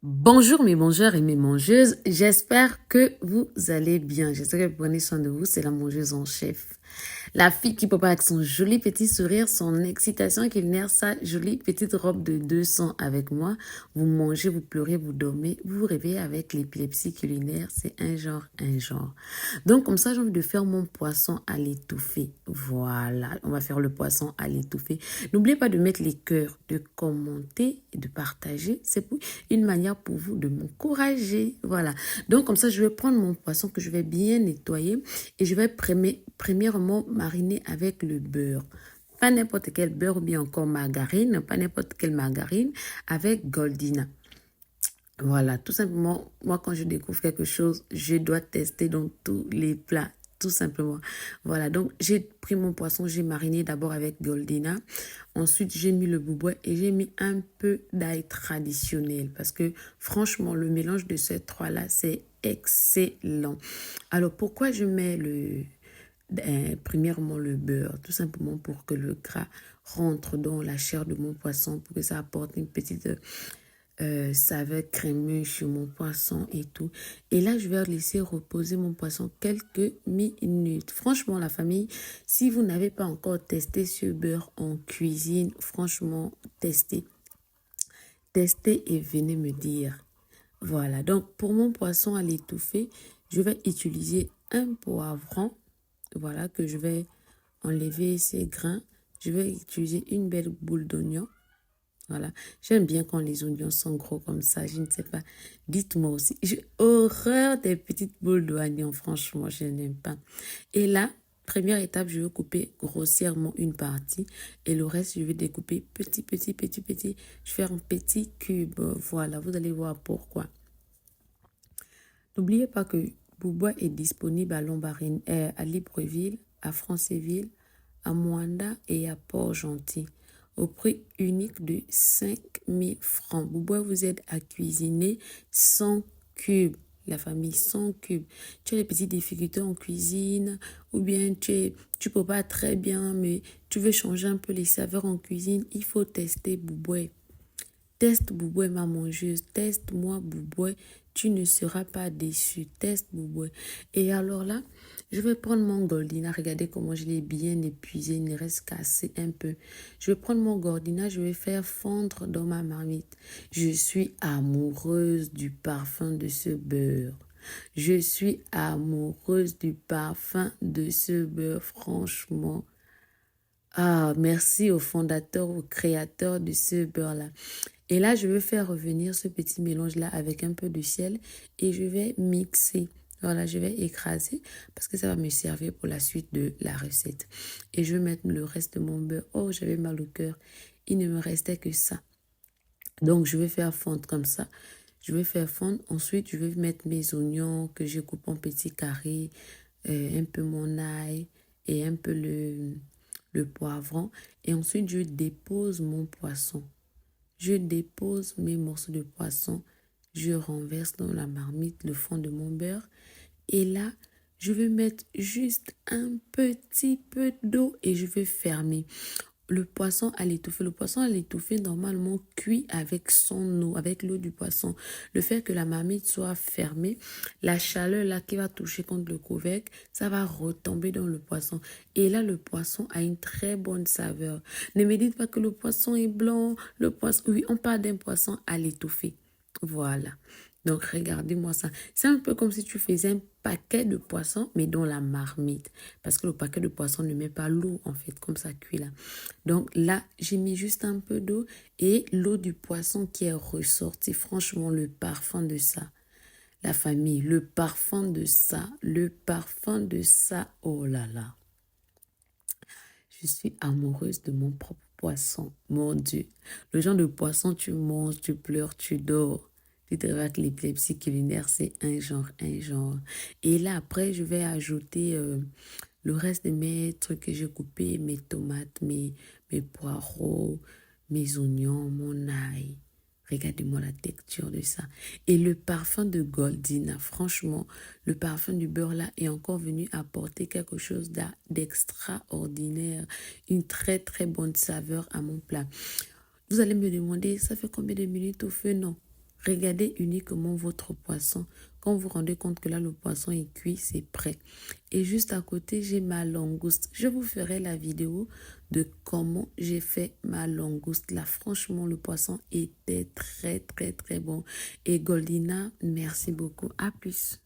Bonjour mes mangeurs et mes mangeuses, j'espère que vous allez bien. J'espère que vous prenez soin de vous, c'est la mangeuse en chef. La fille qui prépare avec son joli petit sourire, son excitation culinaire, sa jolie petite robe de 200 avec moi. Vous mangez, vous pleurez, vous dormez, vous vous réveillez avec l'épilepsie culinaire, c'est un genre, un genre. Donc comme ça, j'ai envie de faire mon poisson à l'étouffée. Voilà, on va faire le poisson à l'étouffée. N'oubliez pas de mettre les cœurs, de commenter et de partager. C'est une manière pour vous de m'encourager. Voilà. Donc, comme ça, je vais prendre mon poisson que je vais bien nettoyer et je vais premièrement mariner avec le beurre. Pas n'importe quel beurre ou bien encore margarine, pas n'importe quelle margarine, avec Goldina. Voilà, tout simplement, moi quand je découvre quelque chose, je dois tester dans tous les plats, tout simplement. Voilà, donc j'ai pris mon poisson, j'ai mariné d'abord avec Goldina. Ensuite, j'ai mis le boubouet et j'ai mis un peu d'ail traditionnel parce que franchement, le mélange de ces trois-là, c'est excellent. Alors, pourquoi je mets premièrement le beurre? Tout simplement pour que le gras rentre dans la chair de mon poisson, pour que ça apporte une petite saveur crémeuse sur mon poisson et tout. Et là, je vais laisser reposer mon poisson quelques minutes. Franchement, la famille, si vous n'avez pas encore testé ce beurre en cuisine, franchement, testez. Testez et venez me dire. Voilà, donc pour mon poisson à l'étouffer, je vais utiliser un poivron. Voilà, que je vais enlever ses grains. Je vais utiliser une belle boule d'oignon. Voilà. J'aime bien quand les oignons sont gros comme ça. Je ne sais pas. Dites-moi aussi. J'ai horreur des petites boules d'oignons. Franchement, je n'aime pas. Et là, première étape, je vais couper grossièrement une partie. Et le reste, je vais découper petit. Je vais faire un petit cube. Voilà, vous allez voir pourquoi. N'oubliez pas que Bourbois est disponible à Lombarine, à Libreville, à Francéville, à Moanda et à Port-Gentil au prix unique de 5 000 francs. Bourbois vous aide à cuisiner 100 cubes. La famille 100 cubes. Tu as des petites difficultés en cuisine ou bien tu peux pas très bien mais tu veux changer un peu les saveurs en cuisine. Il faut tester Bourbois. Teste Bouboué, ma mangeuse. Teste-moi Bouboué. Tu ne seras pas déçu. Teste Bouboué. Et alors là, je vais prendre mon Goldina. Regardez comment je l'ai bien épuisé. Il ne reste qu'assez un peu. Je vais prendre mon Goldina. Je vais faire fondre dans ma marmite. Je suis amoureuse du parfum de ce beurre. Je suis amoureuse du parfum de ce beurre. Franchement. Ah, merci au fondateur, au créateur de ce beurre-là. Et là, je vais faire revenir ce petit mélange-là avec un peu de sel et je vais mixer. Voilà, je vais écraser parce que ça va me servir pour la suite de la recette. Et je vais mettre le reste de mon beurre. Oh, j'avais mal au cœur. Il ne me restait que ça. Donc, je vais faire fondre comme ça. Je vais faire fondre. Ensuite, je vais mettre mes oignons que je coupe en petits carrés, un peu mon ail et un peu le poivron. Et ensuite, je dépose mon poisson. Je dépose mes morceaux de poisson. Je renverse dans la marmite le fond de mon beurre. Et là, je vais mettre juste un petit peu d'eau et je vais fermer. Le poisson à l'étouffer. Le poisson à l'étouffer, normalement, cuit avec son eau, avec l'eau du poisson. Le fait que la marmite soit fermée, la chaleur là qui va toucher contre le couvercle, ça va retomber dans le poisson. Et là, le poisson a une très bonne saveur. Ne me dites pas que le poisson est blanc. Le poisson, oui, on parle d'un poisson à l'étouffer. Voilà. Donc, regardez-moi ça. C'est un peu comme si tu faisais un paquet de poissons, mais dans la marmite. Parce que le paquet de poissons ne met pas l'eau, en fait, comme ça cuit là. Donc là, j'ai mis juste un peu d'eau et l'eau du poisson qui est ressortie. Franchement, le parfum de ça. La famille, le parfum de ça. Le parfum de ça. Oh là là. Je suis amoureuse de mon propre poisson. Mon Dieu. Le genre de poisson, tu manges, tu pleures, tu dors. Tu te réveilles avec l'épilepsie culinaire, c'est un genre, un genre. Et là, après, je vais ajouter le reste de mes trucs que j'ai coupés, mes tomates, mes poireaux, mes oignons, mon ail. Regardez-moi la texture de ça. Et le parfum de Goldina, franchement, le parfum du beurre là est encore venu apporter quelque chose d'extraordinaire. Une très bonne saveur à mon plat. Vous allez me demander, ça fait combien de minutes au feu? Non. Regardez uniquement votre poisson. Quand vous vous rendez compte que là, le poisson est cuit, c'est prêt. Et juste à côté, j'ai ma langouste. Je vous ferai la vidéo de comment j'ai fait ma langouste. Là, franchement, le poisson était très, très, très bon. Et Goldina, merci beaucoup. À plus.